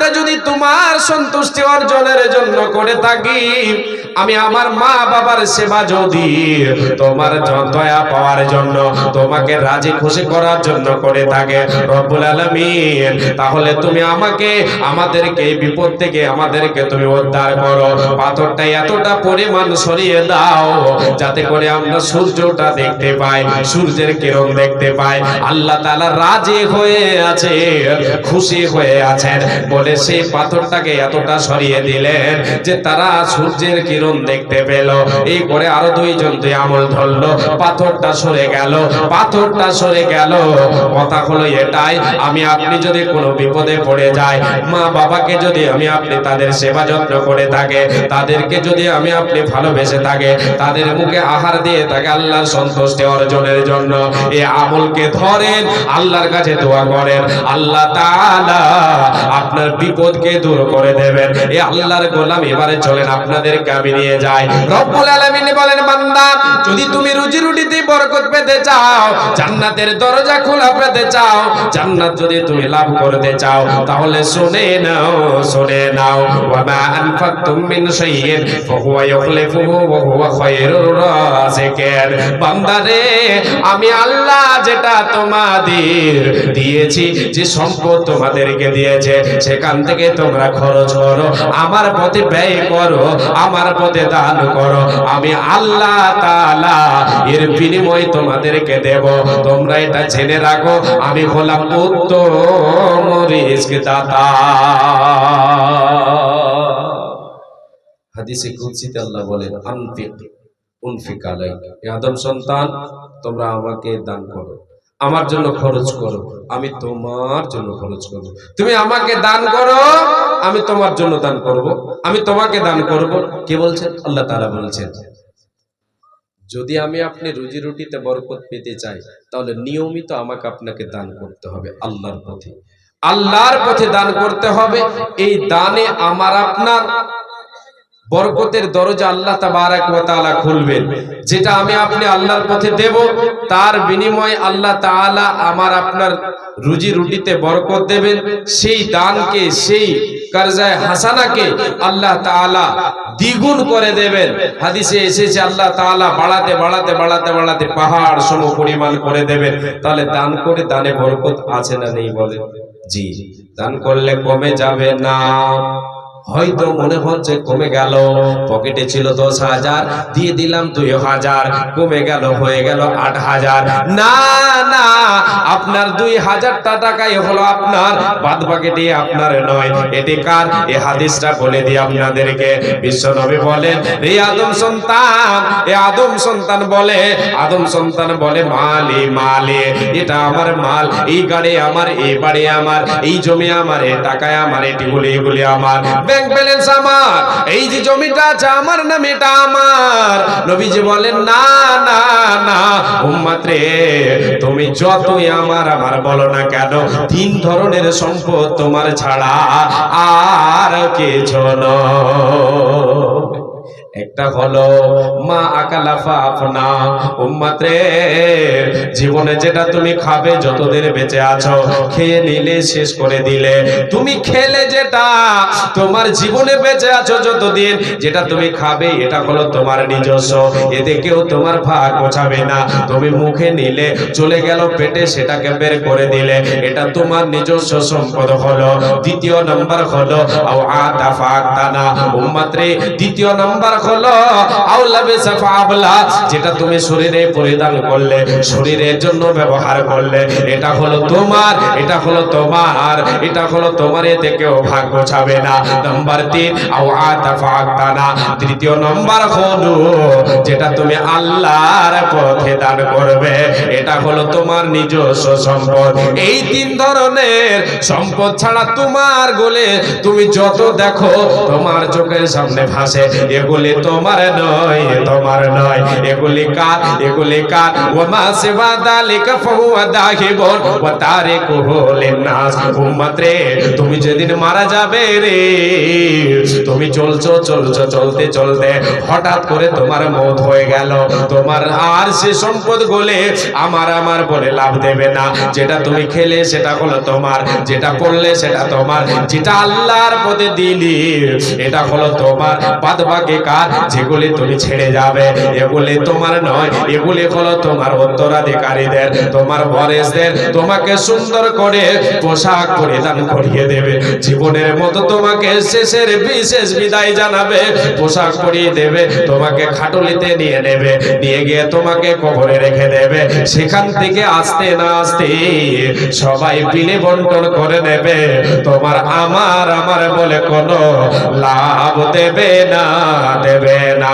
আমরা যদি তোমার সন্তুষ্টি অর্জনের জন্য করে থাকি, আমি আমার মা বাবার সেবা যদি তোমার দয়া পাওয়ার জন্য, তোমাকে রাজি খুশি করার জন্য করে থাকে রব্বুল আলামিন, তাহলে তুমি আমাদেরকে এই বিপদ থেকে আমাদেরকে তুমি উদ্ধার করো। পাথরটা এতটা পরিমাণ সরিয়ে দাও যাতে করে আমরা সূর্যটা দেখতে পাই, সূর্যের কিরণ দেখতে পাই। আল্লাহ তাআলা রাজি হয়ে আছে, খুশি হয়ে আছেন বলে সেই পাথরটাকে এতটা সরিয়ে দিলেন যে তারা সূর্যের কিরণ দেখতে পেল। এই করে আরো দুইজন আমল ধরলো, পাথরটা সরে গেল, পাথরটা সরে গেল। কথা হলো এটাই, আমি আপনি যদি কোনো বিপদে পড়ে যাই, মা বাবাকে যদি আমি আপনি তাদের সেবা যত্ন করে থাকে, তাদেরকে যদি আমি আপনি ভালোবেসে থাকে, তাদের মুখে আহার দিয়ে থাকে আল্লাহর সন্তুষ্টি অর্জনের জন্য, এই আমলকে ধরেন, আল্লাহর কাছে দোয়া করেন, আল্লাহ তাআলা আপনার বিপদকে দূর করে দেবেন। এই আল্লাহর গোলাম এবারে চলেন আপনাদেরকে আমি নিয়ে যাই। রব্বুল আলামিন বলেন, বান্দা যদি তুমি রুজি রুটিতে বরকত পেতে চাও, জান্নাতের দরজা খোলা পেতে চাও, জান্নাত যদি তুমি লাভ করতে চাও, তাহলে শুনে নাও, শুনে নাও, ওয়া মা আনফাকতুম মিন শাইইন ফাহুয়া ইউখলিফুহু ওয়া হুয়া খায়রুর রাযিকিন। বান্দা রে, আমি আল্লাহ যেটা তোমাদের দিয়েছি, যে সম্পদ তোমাদেরকে দিয়েছে, সেখান থেকে তোমরা খরচ করো, আমার পথে ব্যয় করো, আমার পথে দান করো, আমি আল্লাহ তাআলা এর বিনিময় তোমাদেরকে দেব। তোমরা এটা জেনে রাখো, আমি হলাম উত্তম রিজক দাতা। হাদিসে কুদসিতে আল্লাহ বলেন, আনফিক উনফিক আলাইক, হে আদম সন্তান, তোমরা আমাকে দান করো, আমার জন্য খরচ করো, আমি তোমার জন্য খরচ করব। তুমি আমাকে দান করো, আমি তোমার জন্য দান করব, আমি তোমাকে দান করব। কে বলছেন? আল্লাহ তাআলা বলছেন। যদি আমি আপনি রুজি রুটিতে বরকত পেতে চাই, তাহলে নিয়মিত আমাকে আপনাকে দান করতে হবে আল্লাহর পথে, আল্লাহর পথে দান করতে হবে। এই দানে আমার আপনার বরকতের দরজা আল্লাহ তাবারক ওয়া তাআলা খুলবেন। যেটা আমি আপনি আল্লাহর পথে দেব, তার বিনিময়ে আল্লাহ তাআলা আমার আপনার রুজি রুটিতে বরকত দেবেন। সেই দানকে, সেই কারজায়ে হাসানাকে আল্লাহ তাআলা দ্বিগুণ করে দেবেন। হাদিসে এসেছে আল্লাহ তাআলা বাড়াতে বাড়াতে বাড়াতে বাড়াতে পাহাড় সম পরিমাণ করে দেবেন। তাহলে দান করে দানে বরকত আছে না নেই বলেন? জি। দান করলে কমে যাবে না। হয়তো মনে হচ্ছে কমে গেল, পকেটে ছিল 10,000, দিয়ে দিলাম 2,000, কমে গেল, হয়ে গেল 8,000। না না, আপনার 2,000 টাকাই হলো আপনার, বাদ বাকিটি আপনার নয়। এটি কার? এই হাদিসটা বলে দিই আপনাদেরকে। বিশ্বনবী বলেন, হে আদম সন্তান, এ আদম সন্তান বলে, আদম সন্তান বলে, মালি মালি, এটা আমার মাল, এই গাড়ি আমার, এই বাড়ি আমার, এই জমি আমার, এই টাকায় আমার, এগুলি আমার, ব্যাংক ব্যালেন্স আমার, এই যে জমিটা আছে আমার নাম, এটা আমার। নবীজি বলেন, না না না উম্মত রে, তুমি যতই আমার আমার বলো না কেন, 3 ধরনের সম্পদ তোমার ছাড়া আর কিছু নয়। একটা হলো মা আকালাফা আপনা, উম্মত রে, জীবনে যেটা তুমি খাবে, যতদিন বেঁচে আছো, খেয়ে নিলে শেষ করে দিলে, তুমি খেলে যেটা তোমার জীবনে বেঁচে আছো যতদিন, যেটা তুমি খাবে, এটা হলো তোমার নিজস্ব, এতে কেউ তোমার ভাগ গোছাবে না। তুমি মুখে নিলে, চলে গেল পেটে, সেটাকে বের করে দিলে, এটা তোমার নিজস্ব সম্পদ হলো। দ্বিতীয় নাম্বার হলো আও আতাফা আক্তানা, উম্মত রে, দ্বিতীয় নাম্বার হলো আউলাবে সাফাবলা, যেটা তুমি শরীরে পরিধান করলে, শরীরের জন্য ব্যবহার করলে, এটা হলো তোমার, এটা হলো তোমার, এটা হলো তোমার, এতে কেউ ভাগ গোছাবে না। নাম্বার 3 আও আতাফা আক্তানা, তৃতীয় নাম্বার হলো যেটা তুমি আল্লাহর পথে দান করবে, এটা হলো তোমার নিজস্ব সম্পদ। এই 3 ধরনের সম্পদ ছাড়া তোমার গোলে তুমি যত দেখো, তোমার চোখের সামনে ভাসে, এগুলির তোমার নয়, তোমার নয়। এগুলি কার, এগুলি কার? ওমা সিওয়া যালিকা ফাহুয়া দাহিবুন ওয়া তারিকুহু লিন-নাস। উম্মত রে, তুমি যেদিন মারা যাবে রে, তুমি চলছো চলছো, চলতে চলতে হঠাৎ করে তোমার মওত হয়ে গেল, তোমার আর সে সম্পদ বলে আমার বলে লাভ দেবে না। যেটা তুমি খেলে সেটা হলো তোমার, যেটা করলে সেটা তোমার, যেটা আল্লাহর পথে দিলি এটা হলো তোমার। বাদ বাকি কার? যেগুলি তুমি ছেড়ে যাবে এগুলি তোমার নয়, এগুলি হলো তোমার উত্তরাধিকারীদের, তোমার ওয়ারিসদের। তোমাকে সুন্দর করে পোশাক পরিধান করিয়ে দেবে, জীবনের মতো তোমাকে শেষের বিশেষ বিদায় জানাবে, পোশাক পরিয়ে দেবে, তোমাকে খাটুলিতে নিয়ে নেবে, নিয়ে গিয়ে তোমাকে কবরে রেখে দেবে। সেখান থেকে আসতে না আসতে সবাই বিলি বন্টন করে নেবে, তোমার আমার বলে কোনো লাভ দেবে না, দেবে না।